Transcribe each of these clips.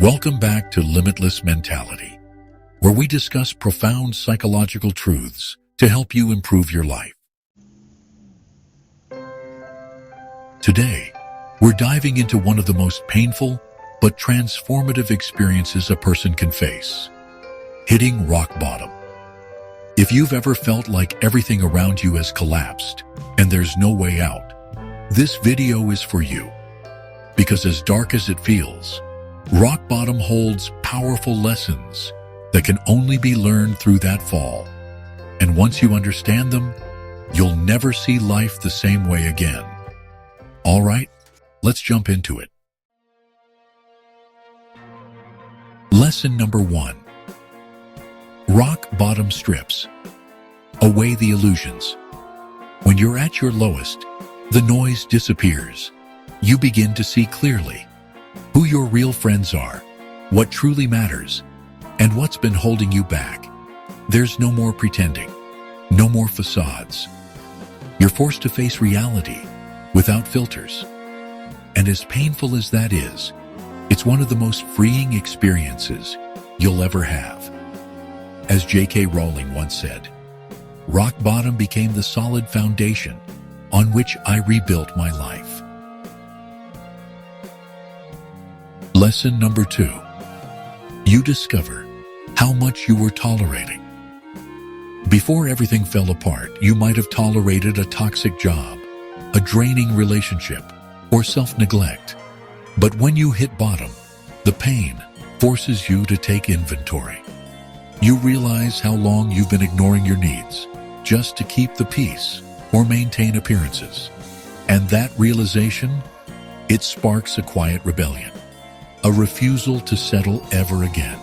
Welcome back to Limitless Mentality, where we discuss profound psychological truths to help you improve your life. Today, we're diving into one of the most painful but transformative experiences a person can face: hitting rock bottom. If you've ever felt like everything around you has collapsed and there's no way out, this video is for you. Because as dark as it feels, rock bottom holds powerful lessons that can only be learned through that fall. And once you understand them, you'll never see life the same way again. All right, let's jump into it. Lesson number 1. Rock bottom strips away the illusions. When you're at your lowest, the noise disappears. You begin to see clearly who your real friends are, what truly matters, and what's been holding you back. There's no more pretending, no more facades. You're forced to face reality without filters. And as painful as that is, it's one of the most freeing experiences you'll ever have. As J.K. Rowling once said, "Rock bottom became the solid foundation on which I rebuilt my life." Lesson number 2. You discover how much you were tolerating. Before everything fell apart, you might have tolerated a toxic job, a draining relationship, or self-neglect. But when you hit bottom, the pain forces you to take inventory. You realize how long you've been ignoring your needs just to keep the peace or maintain appearances. And that realization, it sparks a quiet rebellion, a refusal to settle ever again.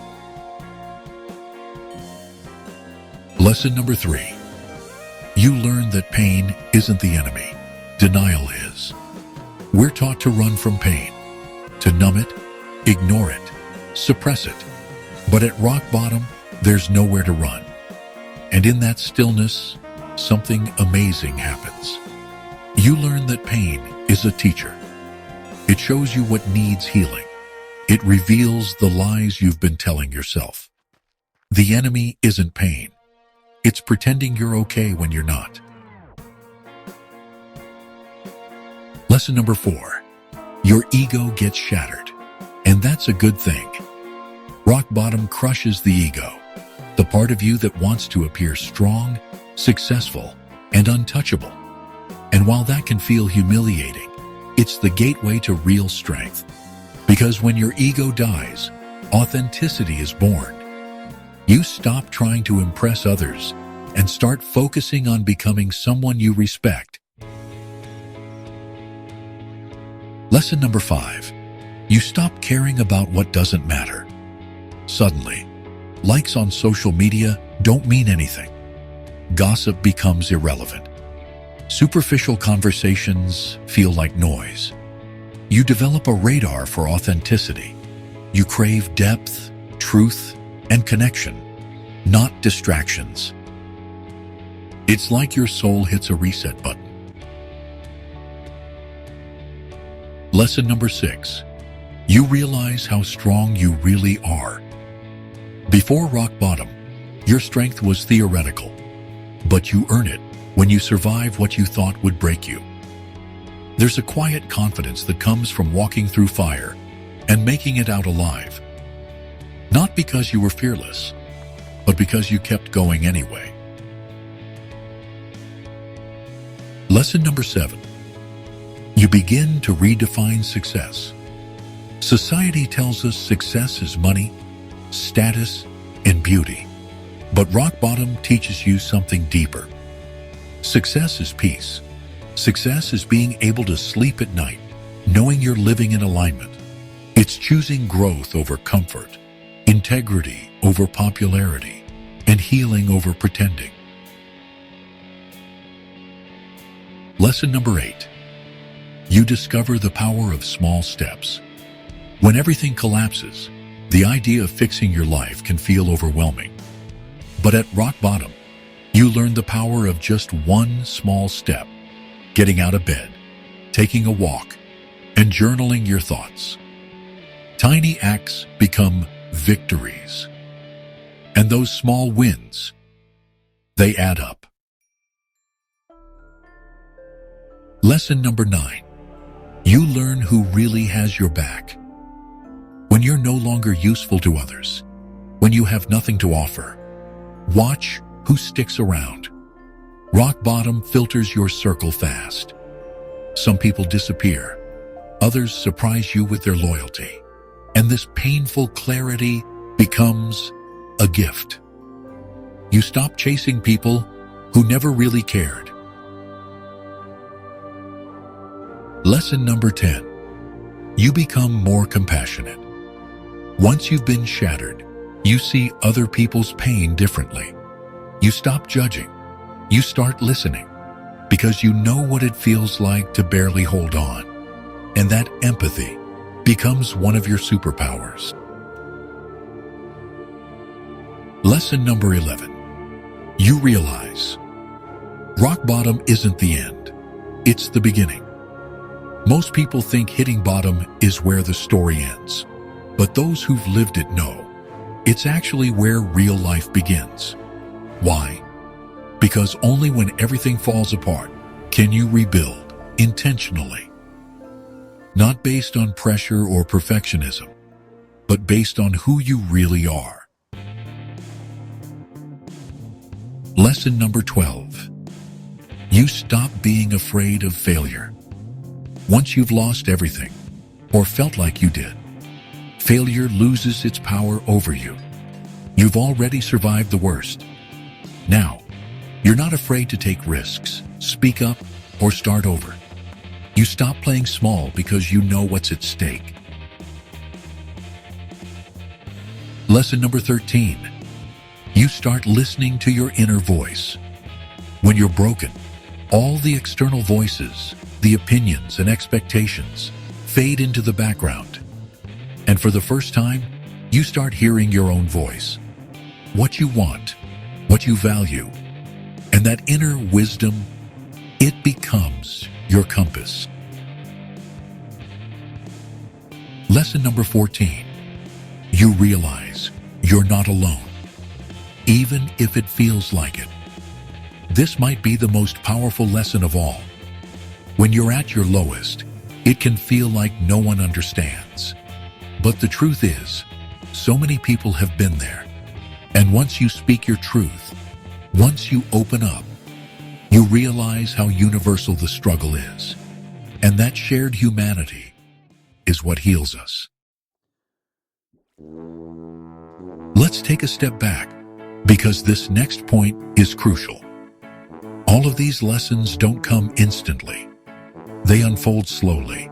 Lesson number 3. You learn that pain isn't the enemy. Denial is. We're taught to run from pain, to numb it, ignore it, suppress it. But at rock bottom, there's nowhere to run. And in that stillness, something amazing happens. You learn that pain is a teacher. It shows you what needs healing. It reveals the lies you've been telling yourself. The enemy isn't pain. It's pretending you're okay when you're not. Lesson number 4. Your ego gets shattered. And that's a good thing. Rock bottom crushes the ego, the part of you that wants to appear strong, successful, and untouchable. And while that can feel humiliating, it's the gateway to real strength. Because when your ego dies, authenticity is born. You stop trying to impress others and start focusing on becoming someone you respect. Lesson number 5. You stop caring about what doesn't matter. Suddenly, likes on social media don't mean anything. Gossip becomes irrelevant. Superficial conversations feel like noise. You develop a radar for authenticity. You crave depth, truth, and connection, not distractions. It's like your soul hits a reset button. Lesson number 6. You realize how strong you really are. Before rock bottom, your strength was theoretical, but you earn it when you survive what you thought would break you. There's a quiet confidence that comes from walking through fire and making it out alive. Not because you were fearless, but because you kept going anyway. Lesson number 7. You begin to redefine success. Society tells us success is money, status, and beauty. But rock bottom teaches you something deeper. Success is peace. Success is being able to sleep at night, knowing you're living in alignment. It's choosing growth over comfort, integrity over popularity, and healing over pretending. Lesson number 8. You discover the power of small steps. When everything collapses, the idea of fixing your life can feel overwhelming. But at rock bottom, you learn the power of just one small step: getting out of bed, taking a walk, and journaling your thoughts. Tiny acts become victories. And those small wins, they add up. Lesson number 9. You learn who really has your back. When you're no longer useful to others, when you have nothing to offer, watch who sticks around. Rock bottom filters your circle fast. Some people disappear. Others surprise you with their loyalty. And this painful clarity becomes a gift. You stop chasing people who never really cared. Lesson number 10. You become more compassionate. Once you've been shattered, you see other people's pain differently. You stop judging. You start listening because you know what it feels like to barely hold on. And that empathy becomes one of your superpowers. Lesson number 11. You realize rock bottom isn't the end. It's the beginning. Most people think hitting bottom is where the story ends. But those who've lived it know it's actually where real life begins. Why? Because only when everything falls apart can you rebuild intentionally. Not based on pressure or perfectionism, but based on who you really are. Lesson number 12. You stop being afraid of failure. Once you've lost everything, or felt like you did, failure loses its power over you. You've already survived the worst. Now, you're not afraid to take risks, speak up, or start over. You stop playing small because you know what's at stake. Lesson number 13. You start listening to your inner voice. When you're broken, all the external voices, the opinions and expectations fade into the background. And for the first time, you start hearing your own voice. What you want, what you value, and that inner wisdom, it becomes your compass. Lesson number 14. You realize you're not alone, even if it feels like it. This might be the most powerful lesson of all. When you're at your lowest, it can feel like no one understands. But the truth is, so many people have been there. And once you speak your truth, once you open up, you realize how universal the struggle is. And that shared humanity is what heals us. Let's take a step back, because this next point is crucial. All of these lessons don't come instantly. They unfold slowly,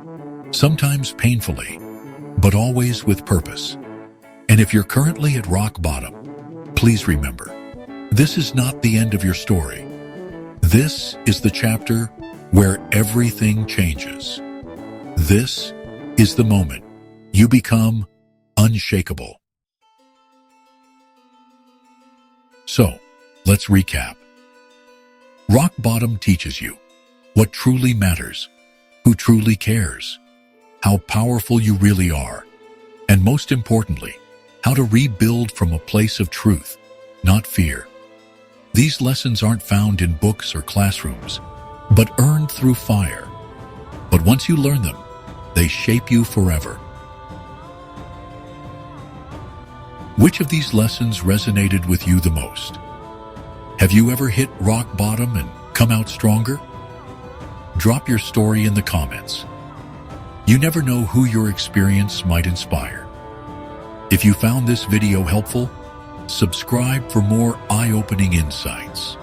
sometimes painfully, but always with purpose. And if you're currently at rock bottom, please remember, this is not the end of your story. This is the chapter where everything changes. This is the moment you become unshakable. So, let's recap. Rock bottom teaches you what truly matters, who truly cares, how powerful you really are, and most importantly, how to rebuild from a place of truth, not fear. These lessons aren't found in books or classrooms, but earned through fire. But once you learn them, they shape you forever. Which of these lessons resonated with you the most? Have you ever hit rock bottom and come out stronger? Drop your story in the comments. You never know who your experience might inspire. If you found this video helpful, subscribe for more eye-opening insights.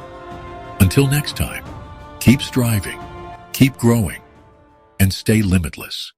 Until next time, keep striving, keep growing, and stay limitless.